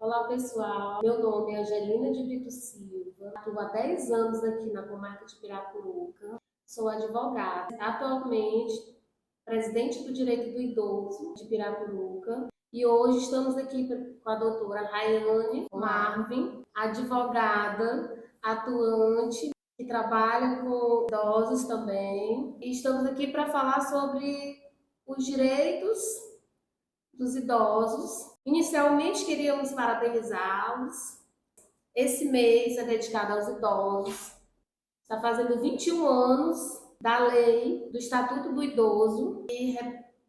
Olá, pessoal. Meu nome é Angelina de Brito Silva. Atuo há 10 anos aqui na comarca de Piracuruca. Sou advogada. Atualmente, presidente do Direito do Idoso de Piracuruca. E hoje estamos aqui com a doutora Rayane Marvin, advogada, atuante, que trabalha com idosos também. E estamos aqui para falar sobre os direitos dos idosos. Inicialmente queríamos parabenizá-los. Esse mês é dedicado aos idosos. Está fazendo 21 anos da lei do Estatuto do Idoso. E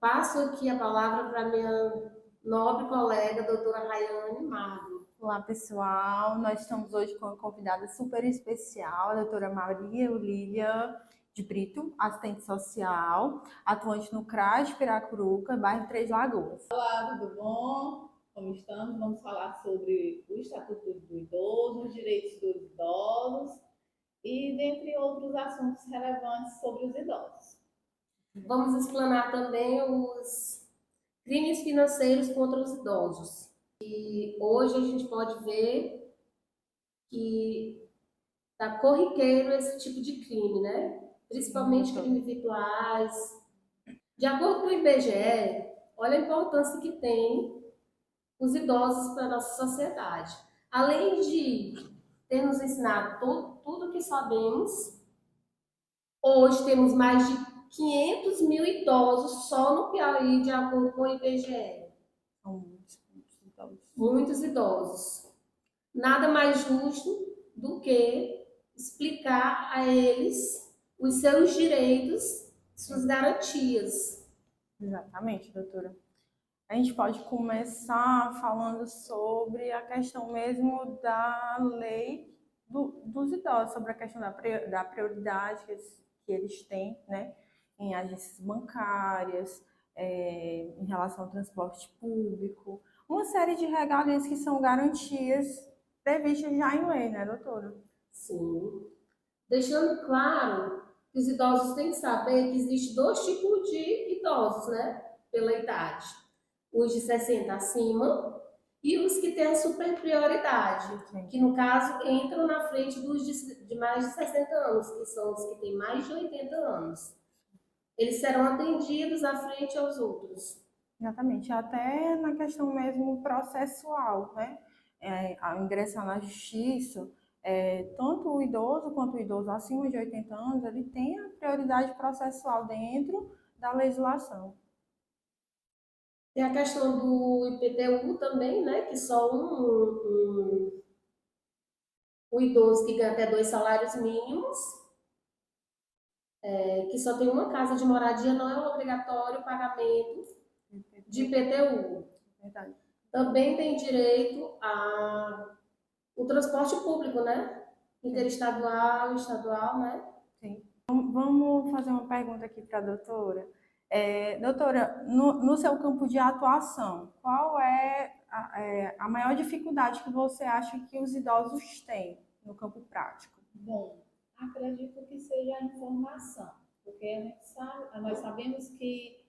passo aqui a palavra para minha nobre colega, doutora Rayane Marvin. Olá, pessoal. Nós estamos hoje com uma convidada super especial, a doutora Maria Olívia de Brito, assistente social, atuante no CRAS de Piracuruca, bairro Três Lagoas. Olá, tudo bom? Como estamos? Vamos falar sobre o Estatuto do Idoso, os direitos dos idosos e dentre outros assuntos relevantes sobre os idosos. Vamos explanar também os crimes financeiros contra os idosos. E hoje a gente pode ver que está corriqueiro esse tipo de crime, né? Principalmente crimes virtuais. De acordo com o IBGE, olha a importância que tem os idosos para a nossa sociedade. Além de ter nos ensinado tudo o que sabemos, hoje temos mais de 500 mil idosos só no Piauí, de acordo com o IBGE. São muitos idosos. Muitos idosos. Nada mais justo do que explicar a eles os seus direitos, suas garantias. Exatamente, doutora. A gente pode começar falando sobre a questão mesmo da lei dos idosos, sobre a questão da prioridade que eles têm, né, em agências bancárias, em relação ao transporte público, uma série de regalias que são garantias previstas já em lei, né, doutora? Sim. Deixando claro que os idosos têm que saber que existe dois tipos de idosos, né, pela idade. Os de 60 acima e os que têm a super prioridade, que no caso entram na frente dos de mais de 60 anos, que são os que têm mais de 80 anos. Eles serão atendidos à frente aos outros. Exatamente, até na questão mesmo processual, né? Ao ingressar na justiça, tanto o idoso quanto o idoso acima de 80 anos, ele tem a prioridade processual dentro da legislação. Tem a questão do IPTU também, né? Que só o idoso que ganha até 2 salários mínimos, que só tem uma casa de moradia, não é obrigatório o pagamento de IPTU. Verdade. Também tem direito ao transporte público, né? Interestadual, estadual, né? Sim. Vamos fazer uma pergunta aqui para a doutora. Doutora, no seu campo de atuação, qual é a maior dificuldade que você acha que os idosos têm no campo prático? Bom, acredito que seja a informação, porque nós sabemos que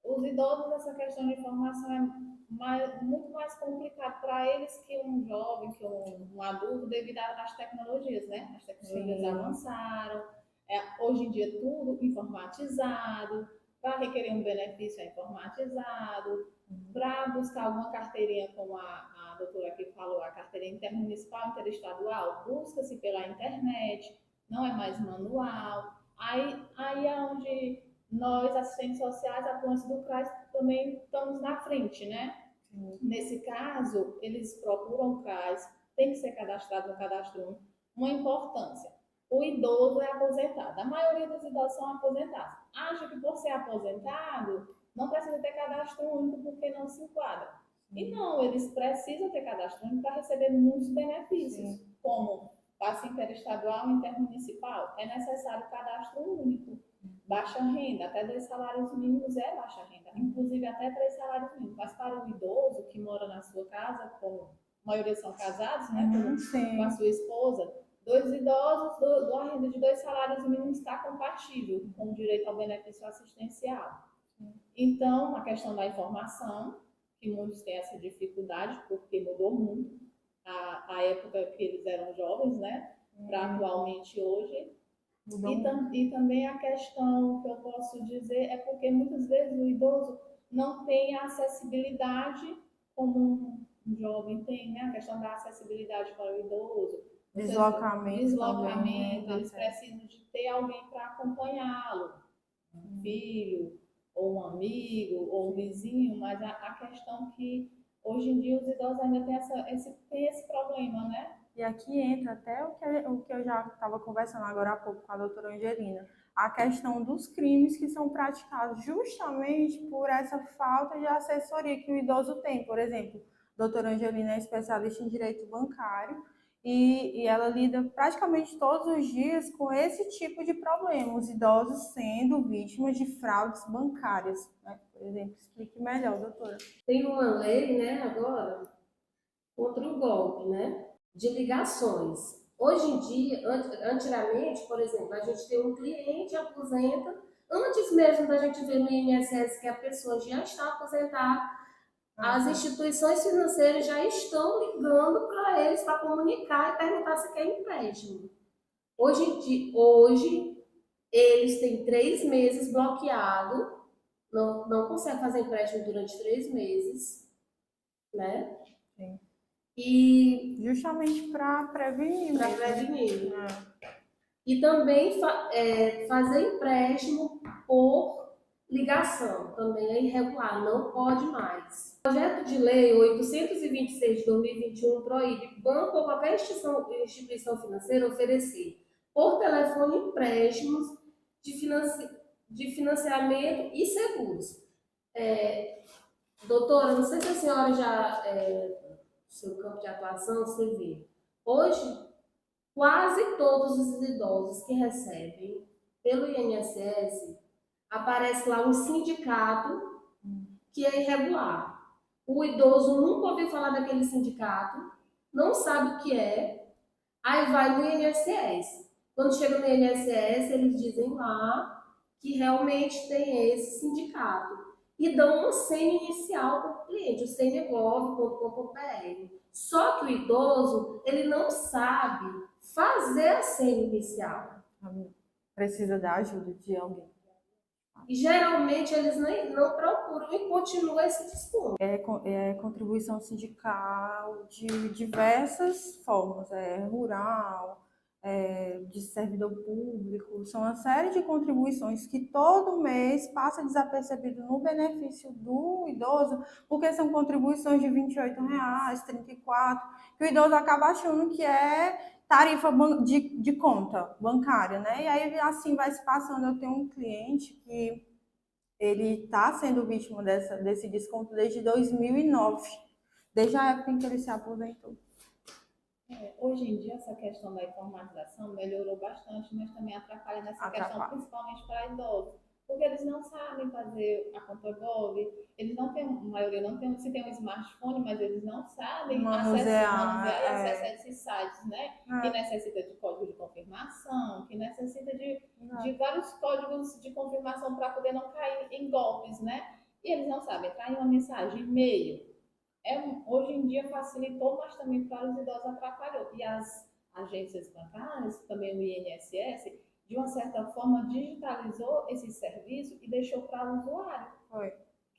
os idosos, essa questão de informação é muito mais complicado para eles que um jovem, que um adulto, devido às tecnologias, né? As tecnologias Sim. avançaram, hoje em dia tudo informatizado, para requerer um benefício é informatizado, para buscar alguma carteirinha, como a doutora aqui falou, a carteirinha intermunicipal, interestadual, busca-se pela internet, não é mais manual. Aí é onde nós, assistentes sociais, atuantes do CRAS, também estamos na frente, né? Sim. Nesse caso, eles procuram o CRAS, tem que ser cadastrado no cadastro único. Uma importância: o idoso é aposentado. A maioria dos idosos são aposentados. Acha que por ser aposentado, não precisa ter cadastro único porque não se enquadra. E não, eles precisam ter cadastro único para receber muitos benefícios, como passe interestadual e intermunicipal. É necessário cadastro único. Baixa renda, até 2 salários mínimos é baixa renda, inclusive até 3 salários mínimos. Mas para o idoso que mora na sua casa, como a maioria são casados, né, com a sua esposa, 2 idosos, a renda de 2 salários mínimos está compatível com o direito ao benefício assistencial. Então, a questão da informação, que muitos têm essa dificuldade, porque mudou muito a época que eles eram jovens, né, para atualmente hoje. E também a questão que eu posso dizer é porque muitas vezes o idoso não tem a acessibilidade como um jovem tem, né? A questão da acessibilidade para o idoso. Deslocamento também, Eles precisam de ter alguém para acompanhá-lo, um filho, ou um amigo, ou um vizinho, mas a questão que hoje em dia os idosos ainda têm esse problema, né? E aqui entra até o que eu já estava conversando agora há pouco com a doutora Angelina, a questão dos crimes que são praticados justamente por essa falta de assessoria que o idoso tem. Por exemplo, a doutora Angelina é especialista em direito bancário e ela lida praticamente todos os dias com esse tipo de problema, os idosos sendo vítimas de fraudes bancárias, né? Por exemplo, explique melhor, doutora. Tem uma lei, né, agora, contra o golpe, né, de ligações. Hoje em dia, antigamente, por exemplo, a gente tem um cliente aposenta, antes mesmo da gente ver no INSS que a pessoa já está aposentada, as instituições financeiras já estão ligando para eles para comunicar e perguntar se quer empréstimo. Hoje eles têm 3 meses bloqueado, não conseguem fazer empréstimo durante 3 meses, né? Sim. E justamente para prevenir. E também fazer empréstimo por ligação, também é irregular, não pode mais. O projeto de lei 826 de 2021 proíbe banco ou qualquer instituição financeira oferecer por telefone empréstimos de financiamento e seguros. Doutora, não sei se a senhora já, seu campo de atuação, você vê. Hoje, quase todos os idosos que recebem pelo INSS, aparece lá um sindicato que é irregular. O idoso nunca ouviu falar daquele sindicato, não sabe o que é, aí vai no INSS. Quando chega no INSS, eles dizem lá que realmente tem esse sindicato e dão uma senha inicial para o cliente, o senegov.com.br. Só que o idoso, ele não sabe fazer a senha inicial. Precisa da ajuda de alguém. E geralmente eles não procuram e continua esse desconto. É contribuição sindical de diversas formas, rural, de servidor público, são uma série de contribuições que todo mês passa desapercebido no benefício do idoso, porque são contribuições de R$ 28,00, R$ 34,00, que o idoso acaba achando que é tarifa de conta bancária, né? E aí assim vai se passando. Eu tenho um cliente que ele está sendo vítima desse desconto desde 2009, desde a época em que ele se aposentou. Hoje em dia, essa questão da informatização melhorou bastante, mas também atrapalha nessa questão, principalmente para idosos, porque eles não sabem fazer a conta Gov, eles não têm, a maioria não tem, se tem um smartphone, mas eles não sabem acessar e acessar esses sites, né? Que necessita de código de confirmação, que necessita de vários códigos de confirmação para poder não cair em golpes, né? E eles não sabem entrar em uma mensagem, e-mail. Hoje em dia facilitou, mas também para os idosos atrapalhou. E as agências bancárias, também o INSS, de uma certa forma digitalizou esse serviço e deixou para o usuário.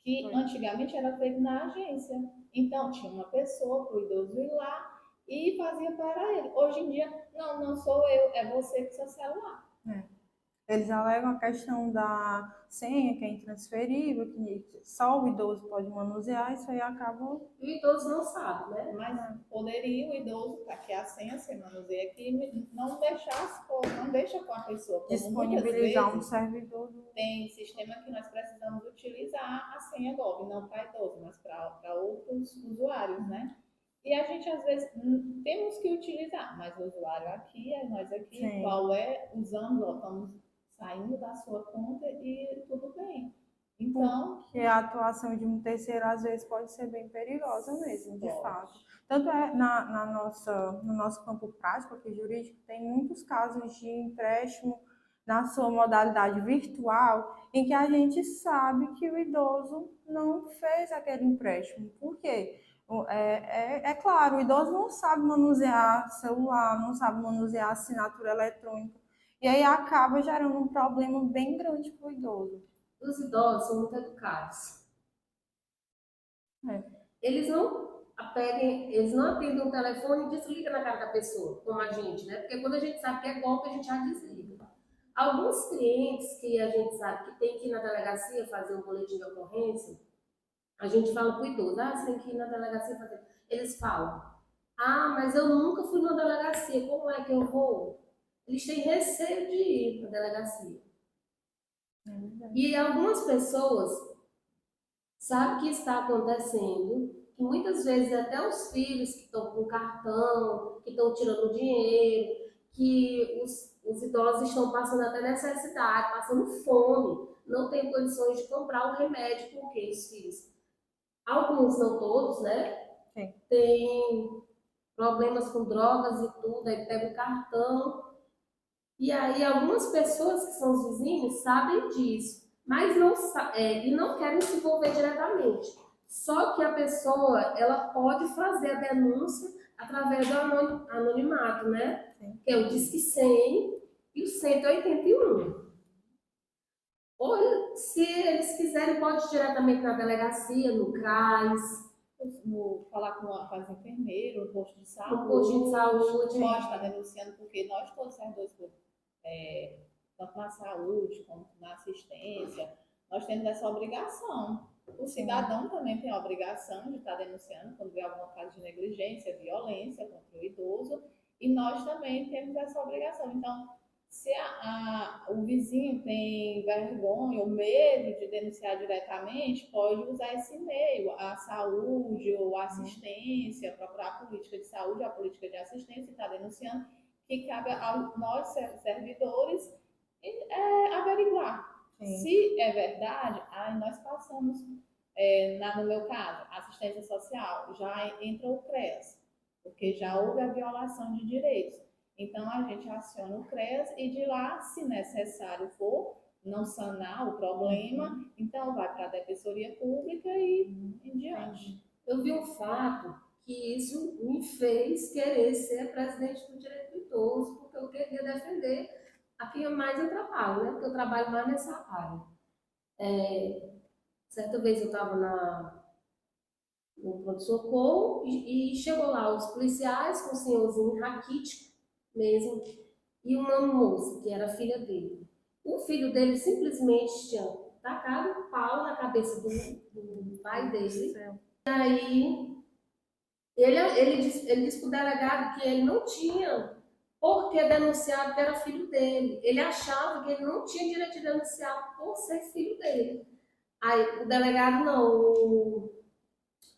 Que antigamente era feito na agência. Então tinha uma pessoa para o idoso ir lá e fazia para ele. Hoje em dia, não sou eu, é você com seu celular. Eles alegam a questão da senha, que é intransferível, que só o idoso pode manusear, isso aí acaba... E o idoso não sabe, né? Mas poderia o idoso, tá aqui a senha, você manuseia aqui, não deixar não deixa com a pessoa. Disponibilizar um servidor. Tem sistema que nós precisamos utilizar a senha Gov, não para idoso, mas para outros usuários, né? E a gente, às vezes, temos que utilizar, mas o usuário aqui, nós aqui, sim, qual usando, estamos saindo da sua conta e tudo bem. Então, porque a atuação de um terceiro, às vezes, pode ser bem perigosa mesmo, de fato. Tanto no nosso campo prático, aqui jurídico, tem muitos casos de empréstimo na sua modalidade virtual, em que a gente sabe que o idoso não fez aquele empréstimo. Por quê? É claro, o idoso não sabe manusear celular, não sabe manusear assinatura eletrônica, e aí acaba gerando um problema bem grande para o idoso. Os idosos são muito educados. É. Eles não atendem o telefone e desligam na cara da pessoa, como a gente, né? Porque quando a gente sabe que é golpe, a gente já desliga. Alguns clientes que a gente sabe que tem que ir na delegacia fazer um boletim de ocorrência, a gente fala para o idoso, você tem que ir na delegacia fazer. Eles falam, mas eu nunca fui na delegacia, como é que eu vou? Eles têm receio de ir para a delegacia. E algumas pessoas sabem que está acontecendo, que muitas vezes até os filhos que estão com cartão, que estão tirando dinheiro, que os idosos estão passando até necessidade, passando fome, não têm condições de comprar o remédio, porque os filhos, alguns, não todos, né? Sim. Tem problemas com drogas e tudo, aí pega o cartão. E aí algumas pessoas que são os vizinhos sabem disso, mas e não querem se envolver diretamente. Só que a pessoa, ela pode fazer a denúncia através do anonimato, né? Sim. Que é o Disque 100 e o 181. Ou, se eles quiserem, pode ir diretamente na delegacia, no CRAS, falar com as enfermeiras, no posto de saúde. no posto de saúde. Pode estar denunciando, porque nós todos servidores públicos, tanto na saúde como na assistência, nós temos essa obrigação. O cidadão também tem a obrigação de estar denunciando quando vê alguma caso de negligência, violência contra o idoso, e nós também temos essa obrigação. Então, se o vizinho tem vergonha ou medo de denunciar diretamente, pode usar esse e-mail, a saúde ou a assistência, procurar a política de saúde, a política de assistência, e está denunciando, que cabe a nós, servidores, averiguar. Sim. Se é verdade, aí nós passamos, no meu caso, assistência social, já entra o CREAS, porque já houve a violação de direitos. Então, a gente aciona o CREAS e de lá, se necessário for, não sanar o problema, então vai para a Defensoria Pública e em diante. Eu vi um fato que isso me fez querer ser presidente do Direito do Idoso, porque eu queria defender a quem mais eu trabalho, né? Porque eu trabalho mais nessa área. Certa vez eu estava no pronto-socorro e chegou lá os policiais com o senhorzinho raquítico mesmo, e uma moça, que era filha dele. O filho dele simplesmente tinha tacado um pau na cabeça do pai dele. E aí ele disse para o delegado que ele não tinha por que denunciar que era filho dele. Ele achava que ele não tinha direito de denunciar por ser filho dele. Aí o delegado não,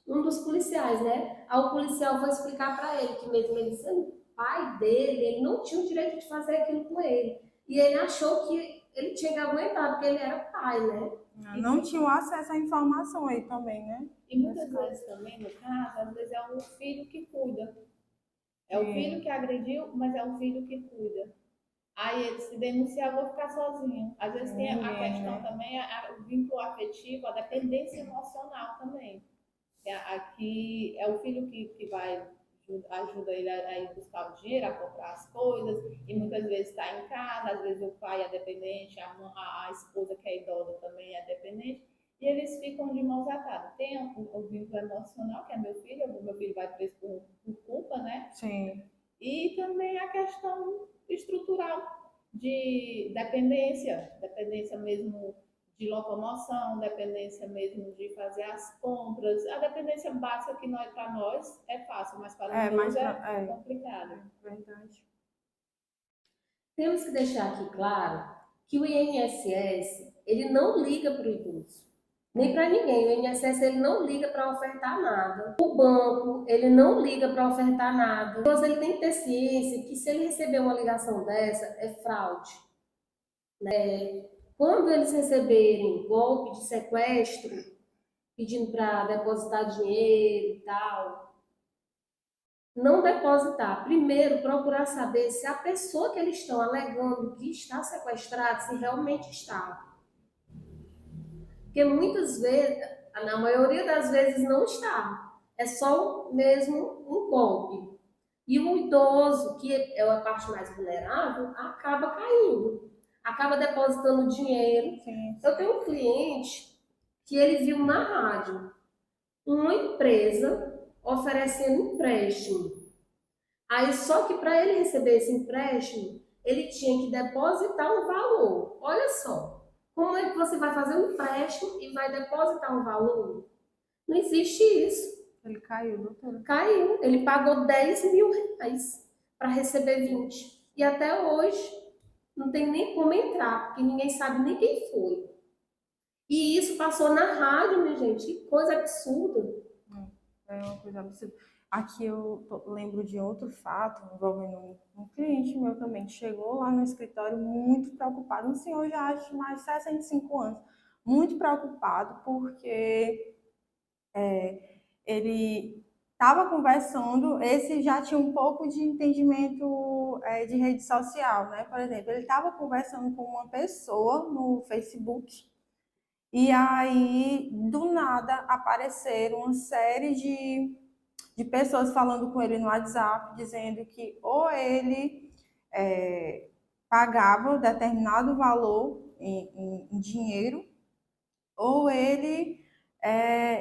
um dos policiais, né? Aí o policial foi explicar para ele que mesmo ele sendo pai dele, ele não tinha o direito de fazer aquilo com ele. E ele achou que ele tinha que aguentar, porque ele era pai, né? Não tinha acesso à informação aí também, né? E muitas vezes também, no caso, às vezes é o filho que cuida. É o filho que agrediu, mas é o filho que cuida. Aí ele se denunciar, eu vou ficar sozinho. Às vezes tem a questão também, o vínculo afetivo, a dependência emocional também. Aqui é o filho que vai ajuda ele a ir buscar o dinheiro, a comprar as coisas, e muitas vezes está em casa, às vezes o pai é dependente, a esposa que é idosa também é dependente, e eles ficam de mãos atadas. Tem o vínculo emocional, que é meu filho vai preso por culpa, né? Sim. E também a questão estrutural de dependência mesmo de locomoção, dependência mesmo de fazer as compras. A dependência básica que para nós é fácil, mas para os é complicado. É verdade. Temos que deixar aqui claro que o INSS, ele não liga para o idoso. Nem para ninguém. O INSS ele não liga para ofertar nada. O banco ele não liga para ofertar nada. Então ele tem que ter ciência que se ele receber uma ligação dessa é fraude. Né? Quando eles receberem golpe de sequestro, pedindo para depositar dinheiro e tal, não depositar. Primeiro, procurar saber se a pessoa que eles estão alegando que está sequestrada, se realmente está. Porque muitas vezes, na maioria das vezes, não está. É só mesmo um golpe. E o idoso, que é a parte mais vulnerável, acaba caindo, acaba depositando dinheiro. Sim. Eu tenho um cliente que ele viu na rádio uma empresa oferecendo empréstimo. Aí, só que para ele receber esse empréstimo, ele tinha que depositar um valor. Olha só, como é que você vai fazer um empréstimo e vai depositar um valor? Não existe isso. Ele caiu, doutora. Caiu. Ele pagou 10 mil reais para receber 20. E até hoje não tem nem como entrar, porque ninguém sabe nem quem foi. E isso passou na rádio, minha gente. Que coisa absurda. É uma coisa absurda. Aqui eu lembro de outro fato envolvendo um cliente meu também, que chegou lá no escritório muito preocupado, um senhor já acho de mais de 65 anos, muito preocupado porque ele estava conversando, esse já tinha um pouco de entendimento de rede social, né? Por exemplo, ele estava conversando com uma pessoa no Facebook e aí, do nada, apareceram uma série de pessoas falando com ele no WhatsApp, dizendo que ou ele pagava determinado valor em dinheiro, ou ele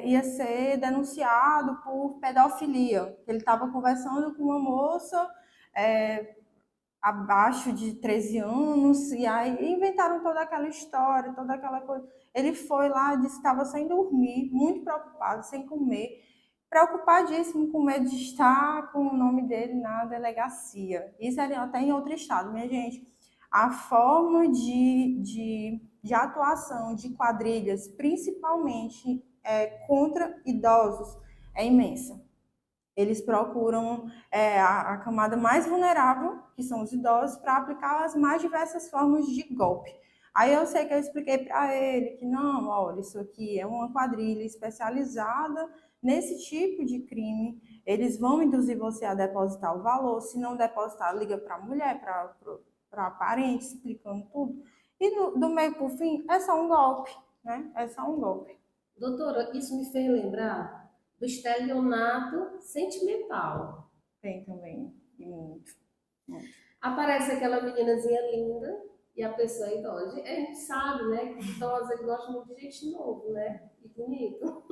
ia ser denunciado por pedofilia. Ele estava conversando com uma moça abaixo de 13 anos, e aí inventaram toda aquela história, toda aquela coisa. Ele foi lá, disse que estava sem dormir, muito preocupado, sem comer, preocupadíssimo, com medo de estar com o nome dele na delegacia. Isso era até em outro estado, minha gente. A forma de atuação de quadrilhas, principalmente contra idosos, é imensa. Eles procuram a camada mais vulnerável, que são os idosos, para aplicar as mais diversas formas de golpe. Aí eu sei que eu expliquei para ele que não, olha, isso aqui é uma quadrilha especializada nesse tipo de crime. Eles vão induzir você a depositar o valor. Se não depositar, liga para a mulher, para parente, explicando tudo. E do meio para o fim, é só um golpe, né? É só um golpe. Doutora, isso me fez lembrar do estelionato sentimental. Tem também, e muito, muito. Aparece aquela meninazinha linda e a pessoa é idosa. A gente sabe, né, que idosa gosta muito de gente novo, né? E bonito.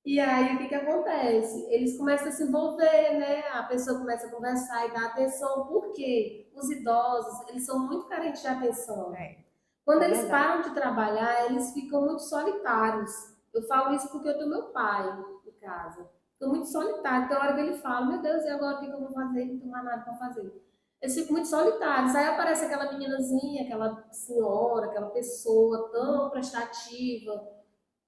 E aí, o que que acontece? Eles começam a se envolver, né? A pessoa começa a conversar e dar atenção. Por quê? Os idosos, eles são muito carentes de atenção. Quando É eles verdade. param de trabalhar, eles ficam muito solitários. Eu falo isso porque eu tenho meu pai em casa. Fica muito solitário. Tem hora que ele fala, meu Deus, e agora o que que eu vou fazer? Não tenho mais nada para fazer. Eles ficam muito solitários. Aí aparece aquela meninazinha, aquela senhora, aquela pessoa tão prestativa,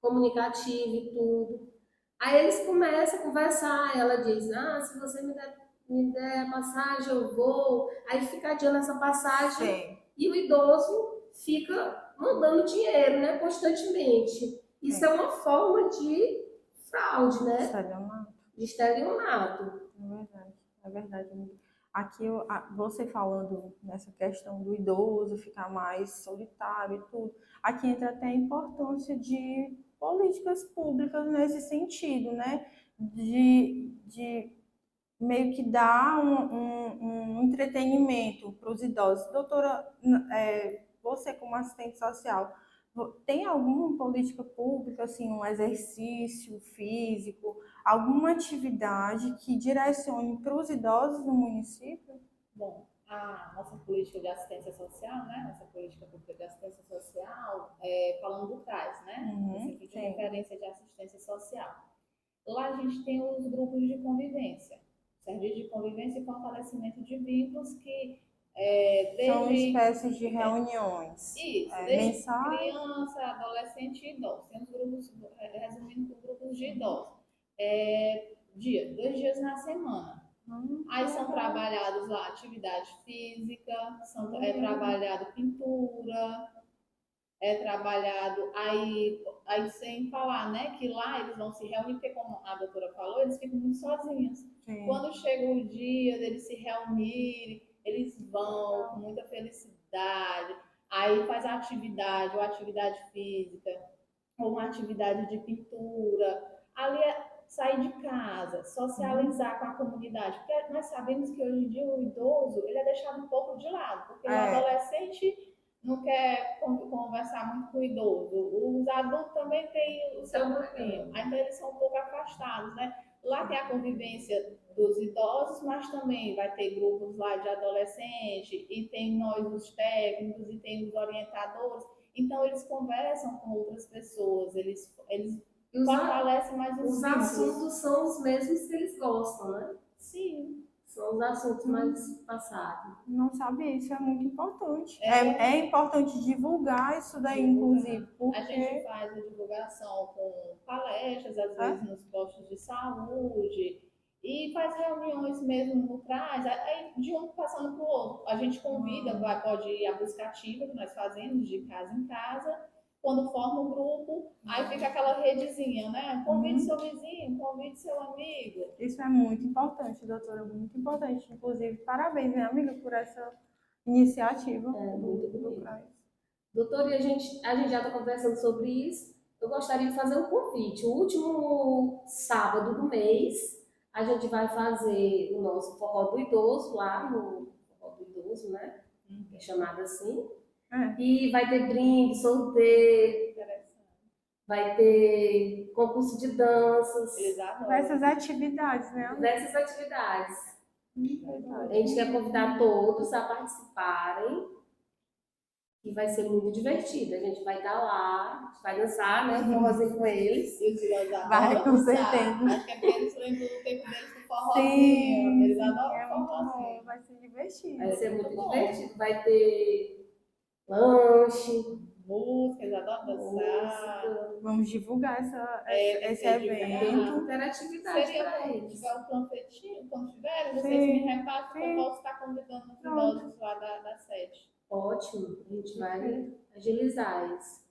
comunicativa e tudo. Aí eles começam a conversar. Ela diz, ah, se você me der passagem, eu vou. Aí fica adiando essa passagem. Sim. E o idoso fica mandando dinheiro, né, constantemente. Isso é uma forma de fraude, né? Estelionato. De estelionato. É verdade, é verdade. Aqui, você falando nessa questão do idoso ficar mais solitário e tudo, aqui entra até a importância de políticas públicas nesse sentido, né? De meio que dar um entretenimento para os idosos. Doutora, você como assistente social, tem alguma política pública, assim, um exercício físico, alguma atividade que direcione para os idosos no município? Bom, a nossa política de assistência social, né? Nossa política pública de assistência social, falando do CRAS, né? Uhum, Centro de sim. Referência de Assistência Social. Lá a gente tem os grupos de convivência, serviço de convivência e fortalecimento de vínculos que São desde espécies de reuniões isso, desde mensais. criança, adolescente e idoso. Tem os grupos, resumindo por grupos de idosos. 2 dias na semana. Aí são trabalhados lá atividade física, é trabalhado pintura, é trabalhado, aí sem falar, né, que lá eles vão se reunir, porque como a doutora falou, eles ficam muito sozinhos. Sim. Quando chega o dia deles se reunirem, eles vão com muita felicidade, aí faz a atividade, ou atividade física, ou uma atividade de pintura, ali é sair de casa, socializar com a comunidade, porque nós sabemos que hoje em dia o idoso, ele é deixado um pouco de lado, porque o adolescente não quer conversar muito com o idoso. Os adultos também têm o seu grupinho, então eles são um pouco afastados, né? Lá tem a convivência dos idosos, mas também vai ter grupos lá de adolescente, e tem nós, os técnicos, e tem os orientadores. Então eles conversam com outras pessoas, eles fortalecem mais os vínculos. assuntos são os mesmos que eles gostam, né? Sim. São os assuntos mais passados. Não sabia, isso é muito importante. É importante divulgar isso daí, inclusive, porque... A gente faz a divulgação com palestras, às vezes nos postos de saúde, e faz reuniões mesmo no CRAS, aí de um passando para o outro. A gente convida, pode ir à busca ativa, que nós fazemos de casa em casa. Quando forma um grupo, aí fica aquela redezinha, né? Convide seu vizinho, convide seu amigo. Isso é muito importante, doutora, muito importante. Inclusive, parabéns, minha amiga, por essa iniciativa do CRAS. Doutora, e a gente já está conversando sobre isso. Eu gostaria de fazer um convite. O último sábado do mês, a gente vai fazer o nosso Forró do Idoso, lá no Forró do Idoso, né? É chamado assim. E vai ter brinde, sorteio, vai ter concurso de danças. Diversas atividades, né? Diversas atividades. A gente quer convidar todos a participarem. E vai ser muito divertido. A gente vai estar lá, vai dançar, né? Um forrozinho com eles. Vai, com certeza. Acho que é porque eles lembram do tempo deles com forrozinho. Eles adoram forrozinho. Vai ser divertido. Vai ser muito divertido. Vai ter lanche, música, eles adoram dançar. Vamos divulgar esse evento. Interatividade para eles. Se tiver um panfletinho, quando tiver, vocês me repassam que eu posso estar convidando os idosos lá da sede. Ótimo, a gente vai agilizar isso.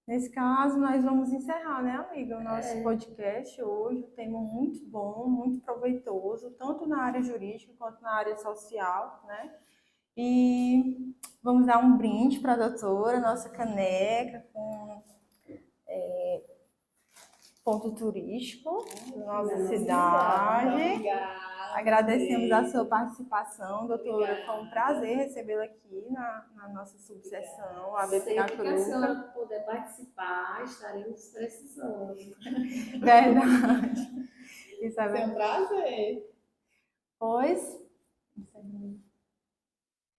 Nesse caso, nós vamos encerrar, né, amiga, o nosso podcast hoje. Um tema muito bom, muito proveitoso, tanto na área jurídica quanto na área social, né? E vamos dar um brinde para a doutora, nossa caneca com ponto turístico da nossa cidade. Obrigada. Agradecemos a sua participação, doutora. Foi um prazer recebê-la aqui na nossa subseção, a BPK Sempre que a senhora Cruca. puder participar, estaremos precisando. Verdade. Isso é Foi um verdade. prazer.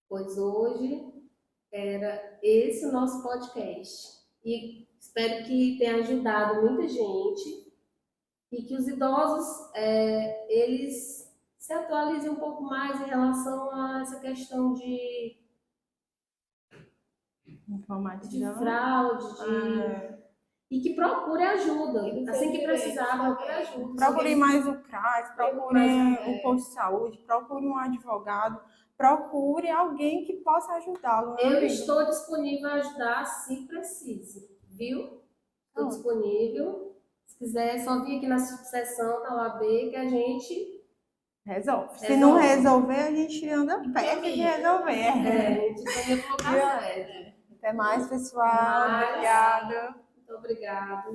Pois hoje era esse o nosso podcast. E espero que tenha ajudado muita gente e que os idosos, eles se atualizem um pouco mais em relação a essa questão de fraude, e que procure ajuda. Assim que precisar, procure ajuda. Procure mais o CRAS, procure o posto de saúde, procure um advogado, procure alguém que possa ajudá-lo. Eu estou disponível a ajudar se precise, viu? Estou disponível. Se quiser, é só vir aqui na subseção da OAB que a gente resolve. Se não resolver, a gente anda perto de resolver. a gente tem que colocar certo. Até mais, pessoal. Obrigada. Muito obrigada.